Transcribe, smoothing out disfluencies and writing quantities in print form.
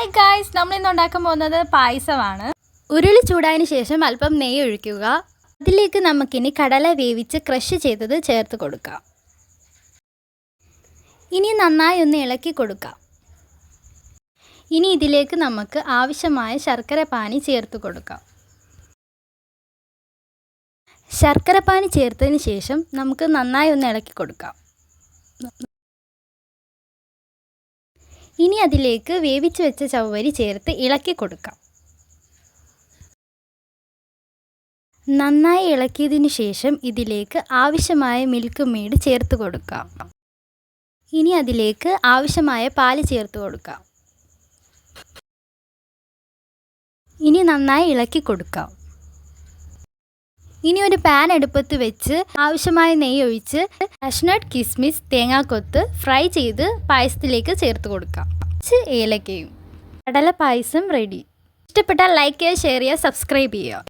Hi guys, നമ്മളിന്ന് ഉണ്ടാക്കാൻ പോകുന്നത് പായസമാണ്. ഉരുളി ചൂടായതിന് ശേഷം അല്പം നെയ്യ് ഒഴിക്കുക. അതിലേക്ക് നമുക്കിനി കടല വേവിച്ച് ക്രഷ് ചെയ്തത് ചേർത്ത് കൊടുക്കാം. ഇനി നന്നായി ഒന്ന് ഇളക്കി കൊടുക്കാം. ഇനി ഇതിലേക്ക് നമുക്ക് ആവശ്യമായ ശർക്കര പാനി ചേർത്ത് കൊടുക്കാം. ശർക്കര പാനി ചേർത്തതിന് ശേഷം നമുക്ക് നന്നായി ഒന്ന് ഇളക്കി കൊടുക്കാം. ഇനി അതിലേക്ക് വേവിച്ച് വെച്ച ചവ്വരി ചേർത്ത് ഇളക്കി കൊടുക്കാം. നന്നായി ഇളക്കിയതിന് ശേഷം ഇതിലേക്ക് ആവശ്യമായ മിൽക്ക് മെയ്ഡ് ചേർത്ത് കൊടുക്കാം. ഇനി അതിലേക്ക് ആവശ്യമായ പാല് ചേർത്ത് കൊടുക്കാം. ഇനി നന്നായി ഇളക്കി കൊടുക്കാം. ഇനി ഒരു പാൻ അടുപ്പത്ത് വെച്ച് ആവശ്യമായ നെയ്യ് ഒഴിച്ച് കാഷ്നട്ട്, കിസ്മിസ്, തേങ്ങാക്കൊത്ത് ഫ്രൈ ചെയ്ത് പായസത്തിലേക്ക് ചേർത്ത് കൊടുക്കാം. ഏലക്കയും. കടല പായസം റെഡി. ഇഷ്ടപ്പെട്ടാൽ ലൈക്ക് ചെയ്യുക, ഷെയർ ചെയ്യുക, സബ്സ്ക്രൈബ് ചെയ്യുക.